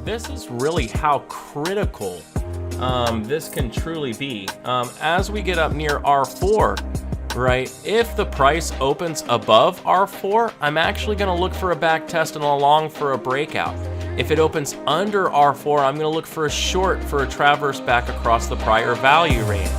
this is really how critical this can truly be. As we get up near R4, right, if the price opens above R4, I'm actually going to look for a back test and along for a breakout. If it opens under R4, I'm going to look for a short for a traverse back across the prior value range.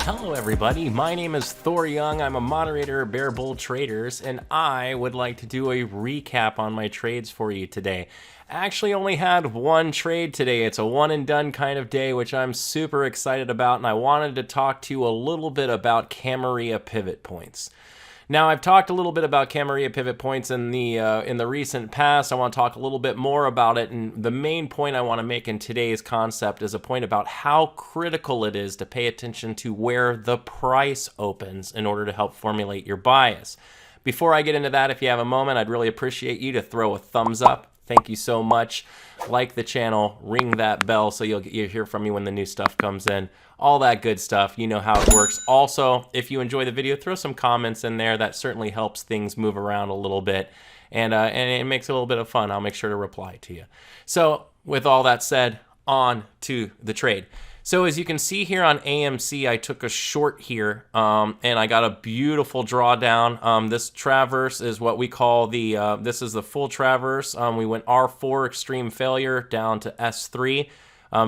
Hello everybody, my name is Thor Young. I'm a moderator of Bear Bull Traders, and I would like to do a recap on my trades for you today. I actually only had one trade today. It's a one and done kind of day, which I'm super excited about, and I wanted to talk to you a little bit about Camarilla pivot points. Now, I've talked a little bit about Camarilla pivot points in the recent past. I want to talk a little bit more about it, and the main point I want to make in today's concept is a point about how critical it is to pay attention to where the price opens in order to help formulate your bias. Before I get into that, if you have a moment, I'd really appreciate you to throw a thumbs up. Thank you so much. Like the channel, ring that bell so you'll hear from me when the new stuff comes in. All that good stuff. You know how it works. Also, if you enjoy the video, throw some comments in there. That certainly helps things move around a little bit. And it makes it a little bit of fun. I'll make sure to reply to you. So with all that said, on to the trade. So as you can see here on AMC, I took a short here, and I got a beautiful drawdown. This traverse is what we call this is the full traverse. We went R4 extreme failure down to S3.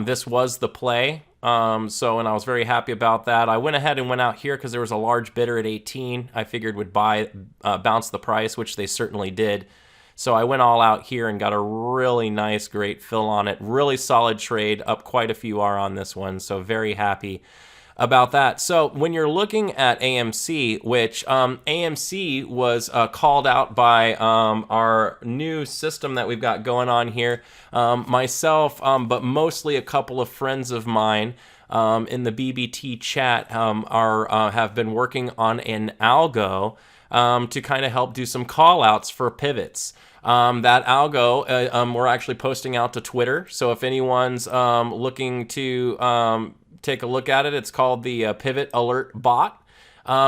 This was the play. And I was very happy about that. I went ahead and went out here because there was a large bidder at 18. I figured would bounce the price, which they certainly did. So I went all out here and got a really nice, great fill on it. Really solid trade, up quite a few R on this one. So very happy about that. So when you're looking at AMC, which AMC was called out by our new system that we've got going on here, myself, but mostly a couple of friends of mine in the BBT chat have been working on an algo to kind of help do some call outs for pivots. That algo we're actually posting out to Twitter. So if anyone's looking to take a look at it, it's called the Pivot Alert Bot.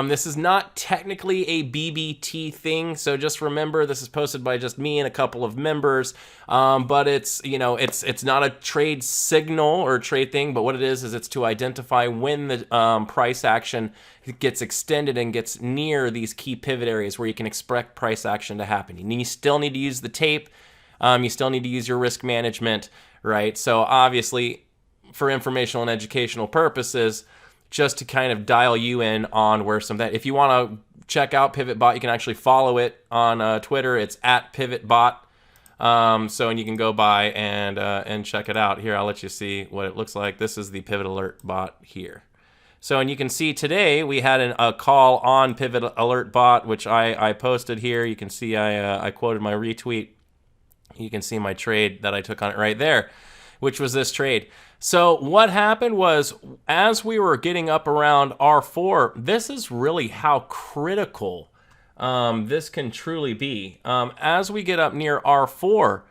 This is not technically a BBT thing, so just remember this is posted by just me and a couple of members. But it's not a trade signal or trade thing, but what it is it's to identify when the price action gets extended and gets near these key pivot areas where you can expect price action to happen. And you still need to use the tape. You still need to use your risk management, right? So obviously, for informational and educational purposes, just to kind of dial you in on where some of that. If you want to check out PivotBot, you can actually follow it on Twitter. It's at PivotBot. And you can go by and check it out. Here, I'll let you see what it looks like. This is the Pivot Alert Bot here. So, and you can see today we had a call on Pivot Alert Bot, which I posted here. You can see I quoted my retweet. You can see my trade that I took on it right there, which was this trade. So what happened was, as we were getting up around R4, this is really how critical this can truly be. As we get up near R4,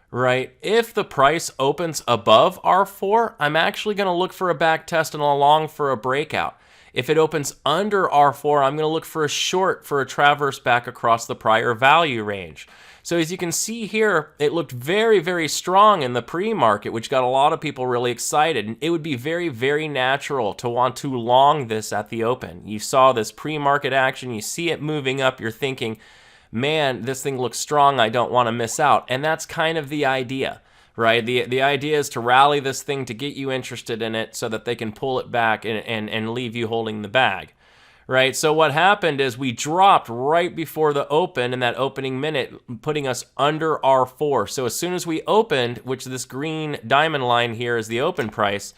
right, if the price opens above R4, I'm actually going to look for a back test and along for a breakout. If it opens under R4, I'm going to look for a short for a traverse back across the prior value range. So as you can see here, it looked very, very strong in the pre-market, which got a lot of people really excited. And it would be very, very natural to want to long this at the open. You saw this pre-market action. You see it moving up. You're thinking, man, this thing looks strong. I don't want to miss out. And that's kind of the idea, right? The idea is to rally this thing to get you interested in it so that they can pull it back and leave you holding the bag. Right, so what happened is we dropped right before the open in that opening minute, putting us under R4. So as soon as we opened, which this green diamond line here is the open price,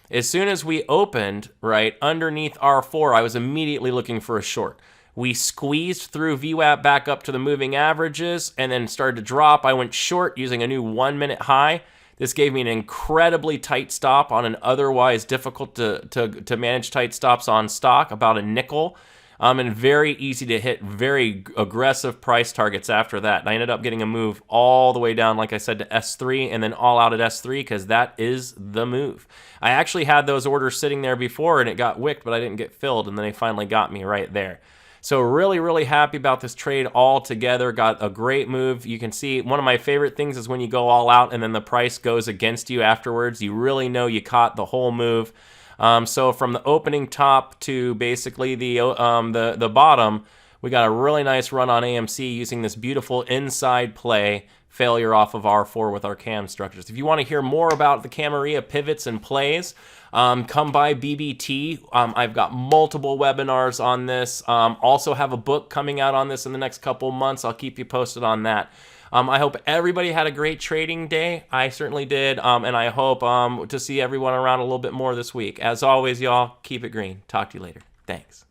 as soon as we opened, right, underneath R4, I was immediately looking for a short. We squeezed through VWAP back up to the moving averages and then started to drop. I went short using a new 1 minute high. This gave me an incredibly tight stop on an otherwise difficult to manage tight stops on stock, about a nickel. and very easy to hit very aggressive price targets after that. And I ended up getting a move all the way down, like I said, to S3 and then all out at S3 because that is the move. I actually had those orders sitting there before and it got wicked, but I didn't get filled, and then they finally got me right there. So really, really happy about this trade altogether. Got a great move. You can see one of my favorite things is when you go all out and then the price goes against you afterwards. You really know you caught the whole move. So from the opening top to basically the bottom, we got a really nice run on AMC using this beautiful inside play failure off of R4 with our cam structures. If you want to hear more about the Camarilla pivots and plays, come by BBT. I've got multiple webinars on this. Also have a book coming out on this in the next couple months. I'll keep you posted on that. I hope everybody had a great trading day. I certainly did. And I hope to see everyone around a little bit more this week. As always, y'all, keep it green. Talk to you later. Thanks.